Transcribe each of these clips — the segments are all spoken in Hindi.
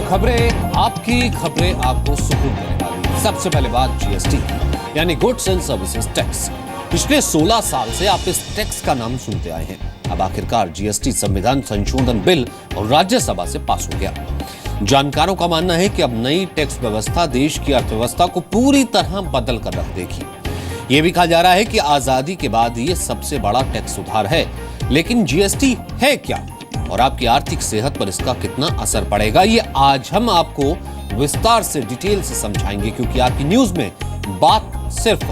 खबरें आपको सुकून देने वाली। सबसे पहले बात जीएसटी की, यानी गुड्स एंड सर्विसेज टैक्स। पिछले 16 साल से आप इस टैक्स का नाम सुनते आए हैं। अब आखिरकार जीएसटी संविधान संशोधन बिल और राज्यसभा से पास हो गया। जानकारों का मानना है कि अब नई टैक्स व्यवस्था देश की अर्थव्यवस्था को पूरी तरह बदल कर रख देगी। यह भी कहा जा रहा है कि आजादी के बाद ये सबसे बड़ा टैक्स सुधार है। लेकिन जीएसटी है क्या और आपकी आर्थिक सेहत पर इसका कितना असर पड़ेगा, ये आज हम आपको विस्तार से डिटेल से समझाएंगे, क्योंकि आपकी न्यूज में बात सिर्फ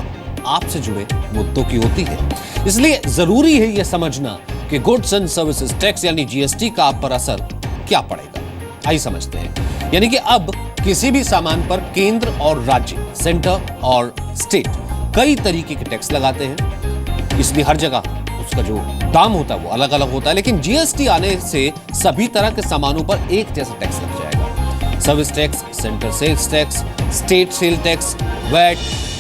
आपसे जुड़े मुद्दों की होती है। इसलिए जरूरी है यह समझना कि गुड्स एंड सर्विसेज टैक्स यानी जीएसटी का आप पर असर क्या पड़ेगा। आइए समझते हैं। यानी कि अब किसी भी सामान पर केंद्र और राज्य, सेंटर और स्टेट कई तरीके के टैक्स लगाते हैं, इसलिए हर जगह उसका जो दाम होता है वो अलग अलग होता है। लेकिन जीएसटी आने से सभी तरह के सामानों पर एक जैसा टैक्स लग जाएगा। Service tax, centre sales tax, state sale tax, VAT,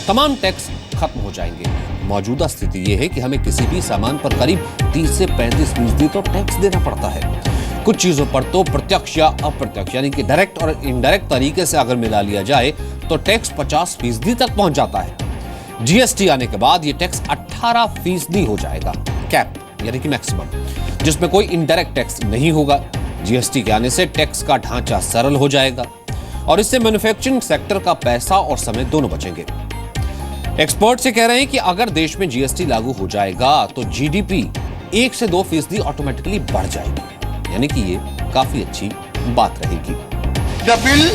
तमाम टैक्स खत्म हो जाएंगे। मौजूदा स्थिति यह है कि हमें किसी भी सामान पर करीब 30 से 35% तो टैक्स देना पड़ता है। कुछ चीजों पर तो प्रत्यक्ष या अप्रत्यक्ष यानी कि डायरेक्ट और इनडायरेक्ट तरीके से अगर मिला लिया जाए तो टैक्स 50% तक पहुंच जाता है। जीएसटी आने के बाद यह टैक्स 18% हो जाएगा, कैप यानी कि मैक्सिमम, जिसमें कोई इनडायरेक्ट टैक्स नहीं होगा। जीएसटी के आने से टैक्स का ढांचा सरल हो जाएगा और इससे मैन्युफैक्चरिंग सेक्टर का पैसा और समय दोनों बचेंगे। एक्सपर्ट से कह रहे हैं कि अगर देश में जीएसटी लागू हो जाएगा तो जीडीपी 1 से 2% ऑटोमेटिकली बढ़ जाएगी, यानी कि ये काफी अच्छी बात रहेगी। The bill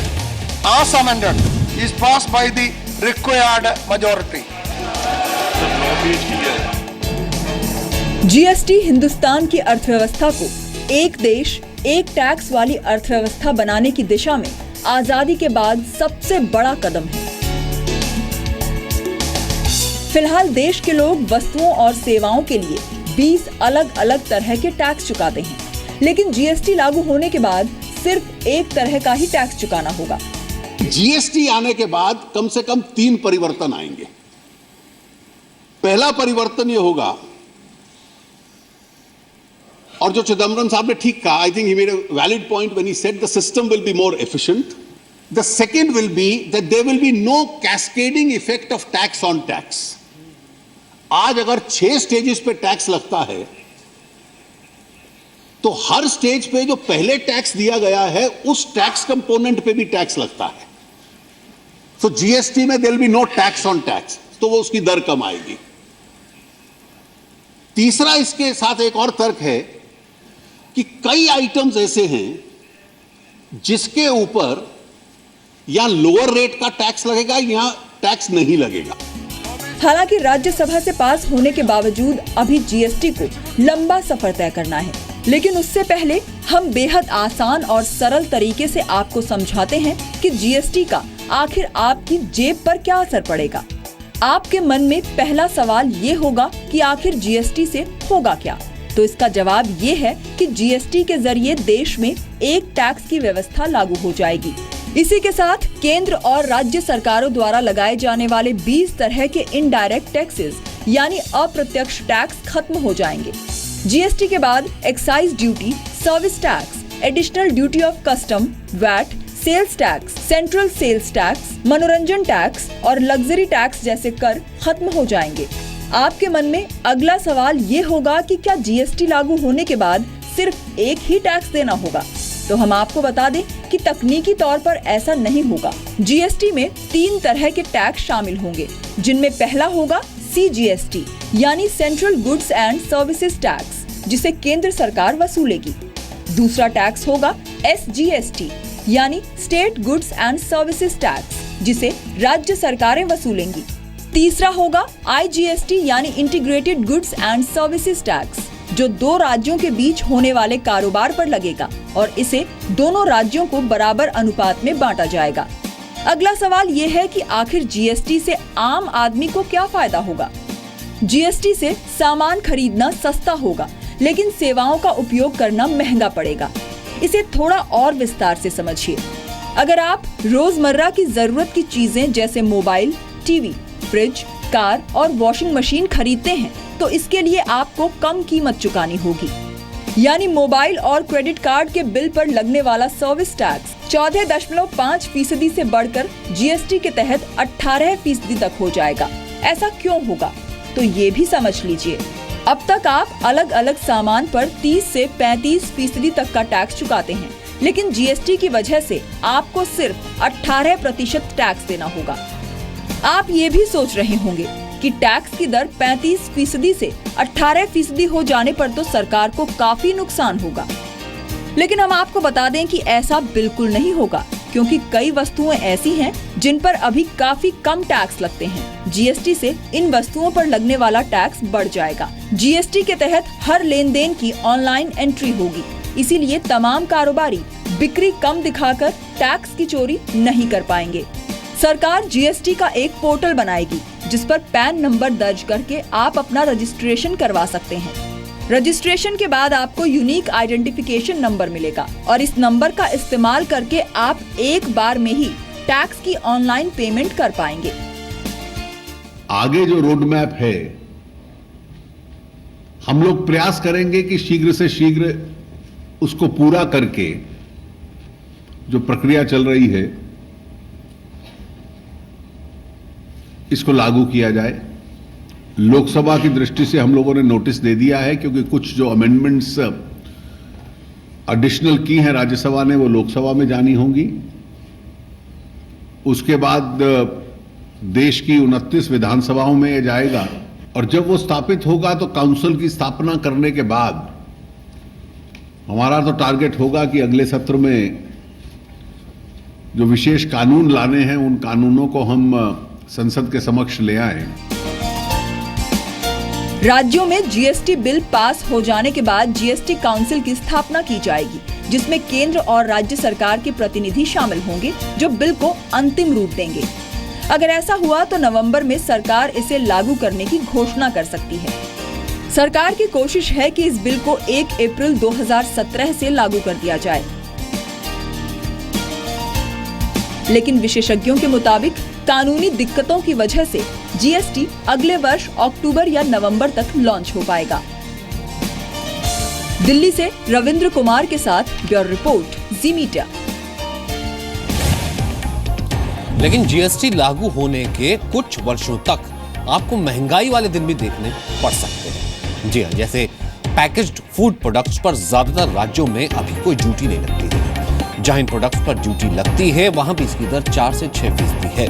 as amended is passed by the required majority. GST Hindustan की अर्थव्यवस्था को एक देश एक टैक्स वाली अर्थव्यवस्था बनाने की दिशा में आजादी के बाद सबसे बड़ा कदम है। फिलहाल देश के लोग वस्तुओं और सेवाओं के लिए 20 अलग अलग तरह के टैक्स चुकाते हैं, लेकिन जीएसटी लागू होने के बाद सिर्फ एक तरह का ही टैक्स चुकाना होगा। जीएसटी आने के बाद कम से कम 3 परिवर्तन आएंगे। पहला परिवर्तन यह होगा, और जो चिदम्बरम साहब ने ठीक कहा, I think he made a valid point when he said the system will be more efficient. The second will be that there will be no cascading effect of tax on tax. आज अगर 6 स्टेजेस पे टैक्स लगता है तो हर स्टेज पे जो पहले टैक्स दिया गया है उस टैक्स कंपोनेंट पे भी टैक्स लगता है। तो जीएसटी में there will be no tax on tax, तो वो उसकी दर कम आएगी। तीसरा इसके साथ एक और तर्क है कि कई आइटम्स ऐसे हैं जिसके ऊपर या लोअर रेट का टैक्स लगेगा या टैक्स नहीं लगेगा। हालांकि राज्यसभा से पास होने के बावजूद अभी जीएसटी को लंबा सफर तय करना है, लेकिन उससे पहले हम बेहद आसान और सरल तरीके से आपको समझाते हैं कि जीएसटी का आखिर आपकी जेब पर क्या असर पड़ेगा। आपके मन में पहला सवाल ये होगा कि आखिर जीएसटी से होगा क्या? तो इसका जवाब ये है कि जीएसटी के जरिए देश में एक टैक्स की व्यवस्था लागू हो जाएगी। इसी के साथ केंद्र और राज्य सरकारों द्वारा लगाए जाने वाले 20 तरह के इनडायरेक्ट टैक्सेस यानी अप्रत्यक्ष टैक्स खत्म हो जाएंगे। जीएसटी के बाद excise duty, service tax, additional duty of custom, VAT, sales tax, central sales tax, मनोरंजन टैक्स और लग्जरी टैक्स जैसे कर खत्म हो जाएंगे। आपके मन में अगला सवाल ये होगा कि क्या जीएसटी लागू होने के बाद सिर्फ एक ही टैक्स देना होगा? तो हम आपको बता दें कि तकनीकी तौर पर ऐसा नहीं होगा। जीएसटी में 3 तरह के टैक्स शामिल होंगे, जिनमें पहला होगा सीजीएसटी यानी central goods and services tax, जिसे केंद्र सरकार वसूलेगी। दूसरा टैक्स होगा एसजीएसटी यानी state goods and services tax, जिसे राज्य सरकारें वसूलेंगी। तीसरा होगा आईजीएसटी यानी integrated goods and services tax, जो 2 राज्यों के बीच होने वाले कारोबार पर लगेगा और इसे दोनों राज्यों को बराबर अनुपात में बांटा जाएगा। अगला सवाल ये है कि आखिर जीएसटी से आम आदमी को क्या फायदा होगा? जीएसटी से सामान खरीदना सस्ता होगा, लेकिन सेवाओं का उपयोग करना महंगा पड़ेगा। इसे थोड़ा और विस्तार से समझिए। अगर आप रोजमर्रा की जरूरत की चीजें जैसे मोबाइल, टीवी, फ्रिज, कार और वॉशिंग मशीन खरीदते हैं तो इसके लिए आपको कम कीमत चुकानी होगी। यानी मोबाइल और क्रेडिट कार्ड के बिल पर लगने वाला सर्विस टैक्स 14.5% से बढ़कर जीएसटी के तहत 18% तक हो जाएगा। ऐसा क्यों होगा, तो ये भी समझ लीजिए। अब तक आप अलग अलग सामान पर 30 से 35% तक का टैक्स चुकाते हैं, लेकिन जीएसटी की वजह से आपको सिर्फ 18% टैक्स देना होगा। आप ये भी सोच रहे होंगे कि टैक्स की दर 35% से 18% हो जाने पर तो सरकार को काफी नुकसान होगा, लेकिन हम आपको बता दें कि ऐसा बिल्कुल नहीं होगा, क्योंकि कई वस्तुएं ऐसी हैं जिन पर अभी काफी कम टैक्स लगते हैं। जीएसटी से इन वस्तुओं पर लगने वाला टैक्स बढ़ जाएगा। जीएसटी के तहत हर लेन देन की ऑनलाइन एंट्री होगी, इसीलिए तमाम कारोबारी बिक्री कम दिखाकर टैक्स की चोरी नहीं कर पाएंगे। सरकार जीएसटी का एक पोर्टल बनाएगी जिस पर पैन नंबर दर्ज करके आप अपना रजिस्ट्रेशन करवा सकते हैं। रजिस्ट्रेशन के बाद आपको यूनिक आइडेंटिफिकेशन नंबर मिलेगा और इस नंबर का इस्तेमाल करके आप एक बार में ही टैक्स की ऑनलाइन पेमेंट कर पाएंगे। आगे जो रोड मैप है, हम लोग प्रयास करेंगे कि शीघ्र से शीघ्र उसको पूरा करके जो प्रक्रिया चल रही है इसको लागू किया जाए। लोकसभा की दृष्टि से हम लोगों ने नोटिस दे दिया है, क्योंकि कुछ जो अमेंडमेंट्स एडिशनल की हैं राज्यसभा ने, वो लोकसभा में जानी होंगी। उसके बाद देश की 29 विधानसभाओं में यह जाएगा और जब वो स्थापित होगा तो काउंसिल की स्थापना करने के बाद हमारा तो टारगेट होगा कि अगले सत्र में जो विशेष कानून लाने हैं उन कानूनों को हम संसद के समक्ष ले आए। राज्यों में जीएसटी बिल पास हो जाने के बाद जीएसटी काउंसिल की स्थापना की जाएगी, जिसमें केंद्र और राज्य सरकार के प्रतिनिधि शामिल होंगे जो बिल को अंतिम रूप देंगे। अगर ऐसा हुआ तो नवंबर में सरकार इसे लागू करने की घोषणा कर सकती है। सरकार की कोशिश है कि इस बिल को 1 अप्रैल 2017 से लागू कर दिया जाए, लेकिन विशेषज्ञों के मुताबिक कानूनी दिक्कतों की वजह से जीएसटी अगले वर्ष अक्टूबर या नवंबर तक लॉन्च हो पाएगा। दिल्ली से रविंद्र कुमार के साथ ब्यूरो रिपोर्ट, जी मीडिया। लेकिन जीएसटी लागू होने के कुछ वर्षों तक आपको महंगाई वाले दिन भी देखने पड़ सकते हैं। जी हाँ, जैसे पैकेज्ड फूड प्रोडक्ट्स पर ज्यादातर राज्यों में अभी कोई ड्यूटी नहीं लगती है। जहां इन प्रोडक्ट्स पर ड्यूटी लगती है वहां भी इसकी दर 4 से 6% है।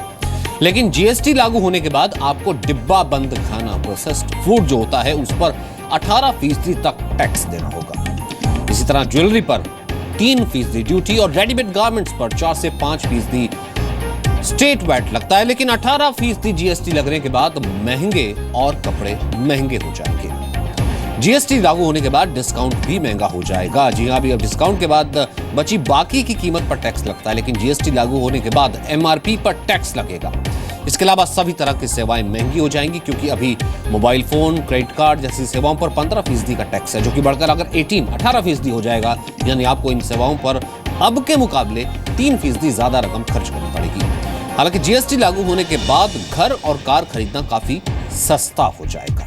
लेकिन जीएसटी लागू होने के बाद आपको डिब्बा बंद खाना, प्रोसेस्ड फूड जो होता है, उस पर 18% तक टैक्स देना होगा। इसी तरह ज्वेलरी पर 3% ड्यूटी और रेडीमेड गारमेंट्स पर 4 से 5% स्टेट वैट लगता है। लेकिन 18% जीएसटी लगने के बाद महंगे और कपड़े महंगे हो जाएंगे। जीएसटी लागू होने के बाद डिस्काउंट भी महंगा हो जाएगा। जी हां, अभी अब डिस्काउंट के बाद बची बाकी की कीमत पर टैक्स लगता है, लेकिन जीएसटी लागू होने के बाद एमआरपी पर टैक्स लगेगा। इसके अलावा सभी तरह की सेवाएं महंगी हो जाएंगी, क्योंकि अभी मोबाइल फोन, क्रेडिट कार्ड जैसी सेवाओं पर 15% का टैक्स है, जो कि बढ़कर अगर 18% हो जाएगा, यानी आपको इन सेवाओं पर अब के मुकाबले 3% ज्यादा रकम खर्च करनी पड़ेगी। हालांकि जीएसटी लागू होने के बाद घर और कार खरीदना काफी सस्ता हो जाएगा।